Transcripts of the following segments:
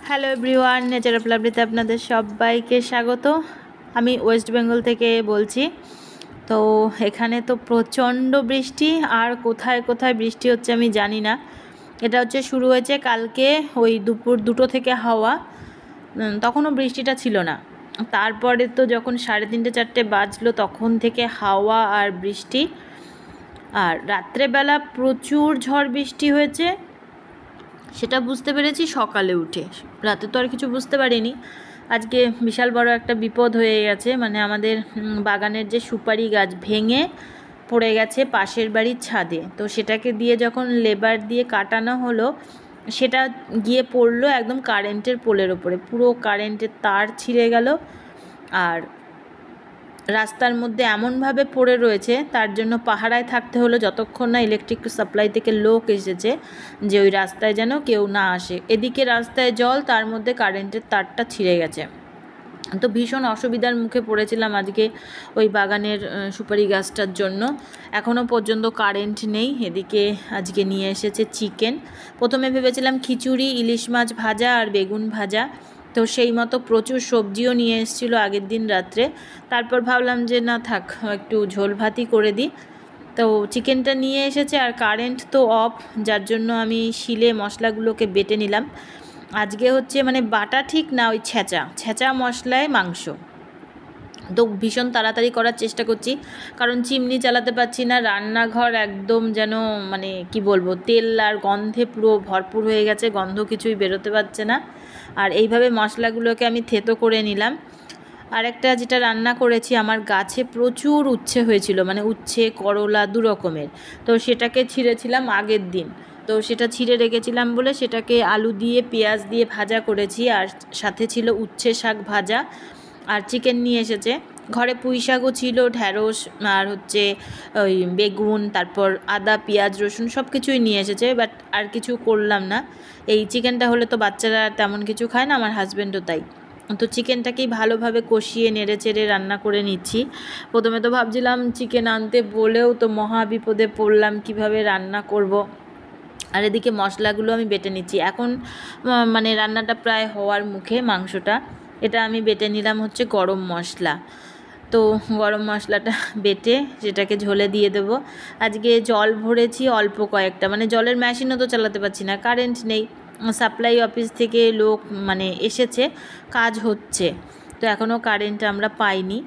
Hello everyone, nature of লাভলিতে আপনাদের সবাইকে স্বাগত। আমি ওয়েস্ট বেঙ্গল থেকে বলছি। তো এখানে তো প্রচণ্ড বৃষ্টি, আর কোথায় কোথায় বৃষ্টি হচ্ছে আমি জানি না। এটা হচ্ছে শুরু হয়েছে কালকে ওই দুপুর 2টো থেকে হাওয়া, তখনও বৃষ্টিটা ছিল না। তারপরে তো যখন 3:30 4টে বাজলো তখন থেকে হাওয়া আর বৃষ্টি, আর রাত্রেবেলা প্রচুর ঝড় বৃষ্টি হয়েছে। সেটা বুঝতে পেরেছি সকালে উঠে, রাতে তো আর কিছু বুঝতে পারিনি। আজকে বিশাল বড় একটা বিপদ হয়ে গেছে, মানে আমাদের বাগানের যে সুপারি গাছ ভেঙে পড়ে গেছে পাশের বাড়ির ছাদে। তো সেটাকে দিয়ে যখন লেবার দিয়ে কাটানো হলো, সেটা গিয়ে পড়লো একদম কারেন্টের পোলের ওপরে, পুরো কারেন্টের তার ছিঁড়ে গেল। আর রাস্তার মধ্যে এমনভাবে পড়ে রয়েছে, তার জন্য পাহারায় থাকতে হলো যতক্ষণ না ইলেকট্রিক সাপ্লাই থেকে লোক এসেছে, যে ওই রাস্তায় যেন কেউ না আসে। এদিকে রাস্তায় জল, তার মধ্যে কারেন্টের তারটা ছিঁড়ে গেছে। তো ভীষণ অসুবিধার মুখে পড়েছিলাম আজকে ওই বাগানের সুপারি গাছটার জন্য। এখনও পর্যন্ত কারেন্ট নেই। এদিকে আজকে নিয়ে এসেছে চিকেন। প্রথমে ভেবেছিলাম খিচুড়ি, ইলিশ মাছ ভাজা আর বেগুন ভাজা, তো সেই মতো প্রচুর সবজিও নিয়ে এসেছিলো আগের দিন রাত্রে। তারপর ভাবলাম যে না থাক, একটু ঝোল ভাতই করে দিই। তো চিকেনটা নিয়ে এসেছে, আর কারেন্ট তো অফ, যার জন্য আমি শিলে মশলাগুলোকে বেটে নিলাম। আজকে হচ্ছে মানে বাটা ঠিক না, ওই ছেঁচা মশলায় মাংস। তো ভীষণ তাড়াতাড়ি করার চেষ্টা করছি, কারণ চিমনি চালাতে পারছি না। রান্নাঘর একদম যেন মানে কি বলবো, তেল আর গন্ধে পুরো ভরপুর হয়ে গেছে, গন্ধ কিছুই বেরোতে পারছে না। আর এইভাবে মশলাগুলোকে আমি থেতো করে নিলাম। আর একটা যেটা রান্না করেছি, আমার গাছে প্রচুর উচ্ছে হয়েছিল, মানে উচ্ছে করলা দু রকমের। তো সেটাকে ছিঁড়েছিলাম আগের দিন, তো সেটা ছিঁড়ে রেখেছিলাম বলে সেটাকে আলু দিয়ে পেঁয়াজ দিয়ে ভাজা করেছি। আর সাথে ছিল উচ্ছে শাক ভাজা, আর চিকেন নিয়ে এসেছে। ঘরে পুঁই শাকও ছিল, ঢ্যাঁড়স আর হচ্ছে ওই বেগুন, তারপর আদা পেঁয়াজ রসুন সব কিছুই নিয়ে এসেছে। বাট আর কিছু করলাম না। এই চিকেনটা হলে তো বাচ্চারা তেমন কিছু খায় না, আমার হাজব্যান্ডও তাই। তো চিকেনটাকেই ভালোভাবে কষিয়ে নেড়ে চেড়ে রান্না করে নিচ্ছি। প্রথমে তো ভাবছিলাম চিকেন আনতে বলেও তো মহা বিপদে পড়লাম, কিভাবে রান্না করব। আর এদিকে মশলাগুলো আমি বেটে নিচ্ছি এখন, মানে রান্নাটা প্রায় হওয়ার মুখে। মাংসটা এটা আমি বেটে নিলাম হচ্ছে গরম মশলা। তো গরম মশলাটা বেটে সেটাকে ঝোলে দিয়ে দেবো। আজকে জল ভরেছি অল্প কয়েকটা, মানে জলের মেশিনও তো চালাতে পারছি না, কারেন্ট নেই। সাপ্লাই অফিস থেকে লোক মানে এসেছে, কাজ হচ্ছে, তো এখনও কারেন্ট আমরা পাইনি।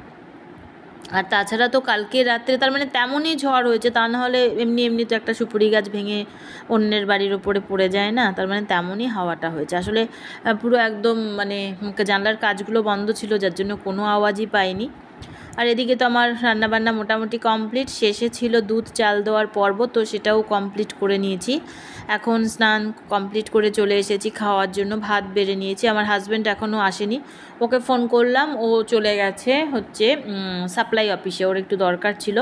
আর তাছাড়া তো কালকে রাত্রে তার মানে তেমনই ঝড় হয়েছে, তা নাহলে এমনি এমনি তো একটা সুপুরি গাছ ভেঙে অন্যের বাড়ির ওপরে পড়ে যায় না, তার মানে তেমনই হাওয়াটা হয়েছে। আসলে পুরো একদম মানে জানলার কাজগুলো বন্ধ ছিল, যার জন্য কোনো আওয়াজই পাইনি। আর এদিকে তো আমার রান্নাবান্না মোটামুটি কমপ্লিট। শেষে ছিল দুধ চাল দেওয়ার পর্ব, তো সেটাও কমপ্লিট করে নিয়েছি। এখন স্নান কমপ্লিট করে চলে এসেছি খাওয়ার জন্য, ভাত বেড়ে নিয়েছি। আমার হাজব্যান্ড এখনও আসেনি, ওকে ফোন করলাম, ও চলে গেছে হচ্ছে সাপ্লাই অফিসে, ওর একটু দরকার ছিল,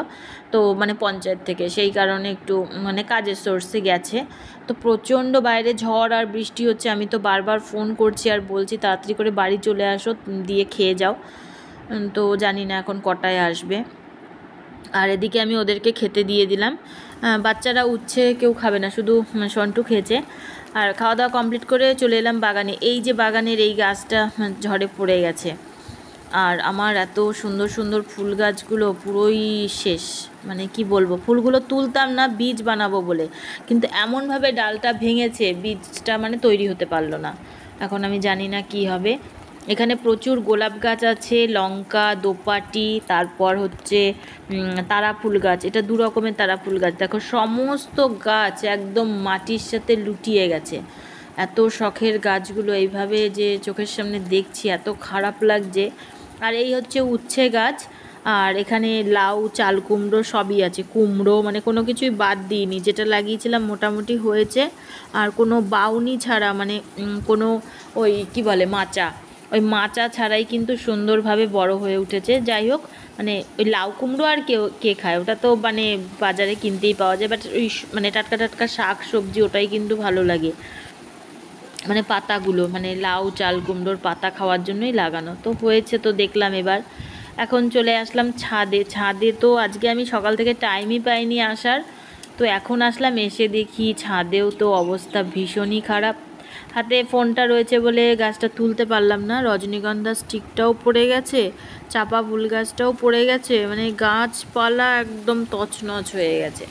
তো মানে পঞ্চায়েত থেকে, সেই কারণে একটু মানে কাজের সোর্সে গেছে। তো প্রচণ্ড বাইরে ঝড় আর বৃষ্টি হচ্ছে, আমি তো বারবার ফোন করছি আর বলছি তাড়াতাড়ি করে বাড়ি চলে আসো, দিয়ে খেয়ে যাও। তো জানি না এখন কটায় আসবে। আর এদিকে আমি ওদেরকে খেতে দিয়ে দিলাম। বাচ্চারা উচ্ছে কেউ খাবে না, শুধু সন্টু খেয়েছে। আর খাওয়া দাওয়া কমপ্লিট করে চলে এলাম বাগানে। এই যে বাগানের এই গাছটা ঝড়ে পড়ে গেছে, আর আমার এত সুন্দর সুন্দর ফুল গাছগুলো পুরোই শেষ। মানে কি বলবো, ফুলগুলো তুলতাম না বীজ বানাবো বলে, কিন্তু এমনভাবে ডালটা ভেঙেছে, বীজটা মানে তৈরি হতে পারলো না। এখন আমি জানি না কি হবে। এখানে প্রচুর গোলাপ গাছ আছে, লঙ্কা, দোপাটি, তারপর হচ্ছে তারা ফুল গাছ। এটা 2 রকমের তারা ফুল গাছ। দেখো সমস্ত গাছ একদম মাটির সাথে লুটিয়ে গেছে। এত শখের গাছগুলো এইভাবে যে চোখের সামনে দেখছি, এত খারাপ লাগছে। আর এই হচ্ছে উচ্ছে গাছ, আর এখানে লাউ, চাল কুমড়ো সবই আছে। কুমড়ো মানে কোনো কিছুই বাদ দিইনি, যেটা লাগিয়েছিলাম মোটামুটি হয়েছে। আর কোনো বাউনি ছাড়া, মানে কোনো ওই কি বলে মাচা, ওই মাচা ছাড়াই কিন্তু সুন্দরভাবে বড় হয়ে উঠেছে। যাই হোক, মানে ওই লাউ কুমড়ো আর কে খায়, ওটা তো মানে বাজারে কিনতেই পাওয়া যায়, বাট ওই মানে টাটকা টাটকা শাক সবজি ওটাই কিন্তু ভালো লাগে। মানে পাতাগুলো, মানে লাউ চাল কুমড়োর পাতা খাওয়ার জন্যই লাগানো। তো হয়েছে, তো দেখলাম এবার। এখন চলে আসলাম ছাদে তো আজকে আমি সকাল থেকে টাইমই পাইনি আসার। তো এখন আসলাম, এসে দেখি ছাদেও তো অবস্থা ভীষণই খারাপ। হাতে ফোনটা রয়েছে বলে গাছটা তুলতে পারলাম না। রজনীগন্ধা স্টিকটাও পড়ে গেছে, চাপা ফুল গাছটাও পড়ে গেছে, মানে গাছপালা একদম তছনছ হয়ে গেছে।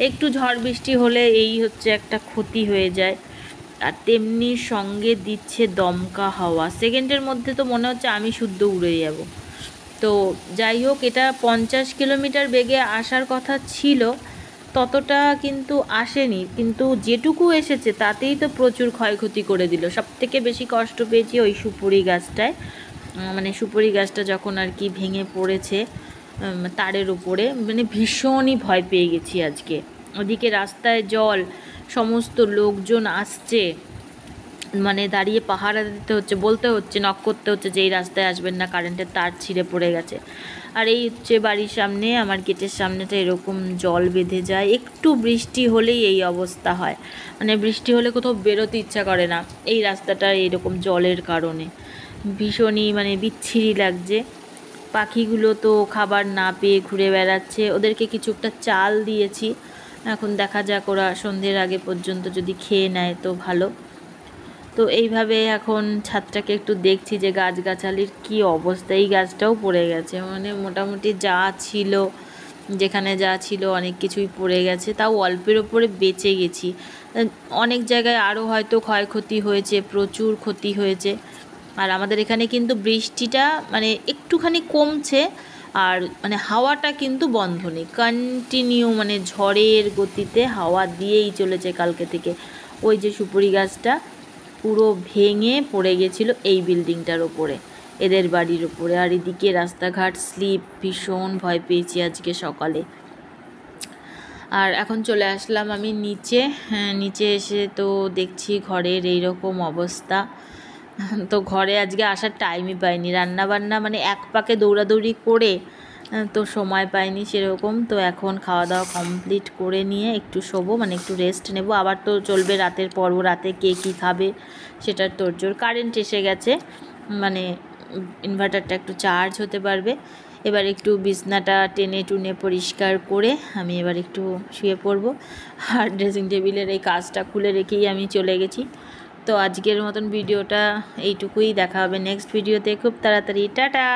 একটু ঝড় বৃষ্টি হলে এই হচ্ছে একটা ক্ষতি হয়ে যায়। আর তেমনি সঙ্গে দিচ্ছে দমকা হাওয়া, সেকেন্ডের মধ্যে তো মনে হচ্ছে আমি শুদ্ধ উড়ে যাব। তো যাই হোক, এটা 50 কিলোমিটার বেগে আসার কথা ছিল, ততটা কিন্তু আসেনি, কিন্তু যেটুকু এসেছে তাতেই তো প্রচুর ক্ষয়ক্ষতি করে দিল। সবথেকে বেশি কষ্ট পেয়েছি ওই সুপুরি গাছটায়, মানে সুপুরি গাছটা যখন আর কি ভেঙে পড়েছে তারের উপরে, মানে ভীষণই ভয় পেয়ে গেছি আজকে। ওদিকে রাস্তায় জল, সমস্ত লোকজন আসছে, মানে দাঁড়িয়ে পাহারা দিতে হচ্ছে, বলতে হচ্ছে, নক করতে হচ্ছে যে এই রাস্তায় আসবেন না, কারেন্টের তার ছিঁড়ে পড়ে গেছে। আর এই হচ্ছে বাড়ির সামনে, আমার গেটের সামনেটা এরকম জল বেঁধে যায়, একটু বৃষ্টি হলেই এই অবস্থা হয়। মানে বৃষ্টি হলে কোথাও বেরোতে ইচ্ছা করে না, এই রাস্তাটা এরকম জলের কারণে ভীষণই মানে বিচ্ছিরি লাগছে। পাখিগুলো তো খাবার না পেয়ে ঘুরে বেড়াচ্ছে, ওদেরকে কিছু একটা চাল দিয়েছি, এখন দেখা যাক ওরা সন্ধ্যের আগে পর্যন্ত যদি খেয়ে নেয় তো ভালো। তো এইভাবে এখন ছাদটাকে একটু দেখছি যে গাছগাছালির কী অবস্থা। এই গাছটাও পড়ে গেছে, মানে মোটামুটি যা ছিল, যেখানে যা ছিল অনেক কিছুই পড়ে গেছে, তাও অল্পের ওপরে বেঁচে গেছি। অনেক জায়গায় আরও হয়তো ক্ষয়ক্ষতি হয়েছে, প্রচুর ক্ষতি হয়েছে। আর আমাদের এখানে কিন্তু বৃষ্টিটা মানে একটুখানি কমছে, আর মানে হাওয়াটা কিন্তু বন্ধ নেই, কন্টিনিউ মানে ঝড়ের গতিতে হাওয়া দিয়েই চলেছে কালকে থেকে। ওই যে সুপুরি গাছটা পুরো ভেঙে পড়ে গেছিলো এই বিল্ডিংটার ওপরে, এদের বাড়ির ওপরে। আর এদিকে রাস্তাঘাট স্লিপ, ভীষণ ভয় পেয়েছি আজকে সকালে। আর এখন চলে আসলাম আমি নিচে। নিচে এসে তো দেখছি ঘরের এইরকম অবস্থা। তো ঘরে আজকে আসার টাইমই পাইনি, রান্নাবান্না মানে এক পাকে দৌড়াদৌড়ি করে তো সময় পাইনি সেরকম। তো এখন খাওয়া দাওয়া কমপ্লিট করে নিয়ে একটু শোবো, মানে একটু রেস্ট নেব। আবার তো চলবে রাতের পর্ব, রাতে কে কী খাবে সেটার তোড়জোড়। কারেন্ট এসে গেছে, মানে ইনভার্টারটা একটু চার্জ হতে পারবে। এবার একটু বিছনাটা টেনে টুনে পরিষ্কার করে আমি এবার একটু শুয়ে পড়বো। আর ড্রেসিং টেবিলের এই কাজটা খুলে রেখেই আমি চলে গেছি। তো আজকের মতন ভিডিওটা এইটুকুই, দেখা হবে নেক্সট ভিডিওতে খুব তাড়াতাড়ি। টাটা।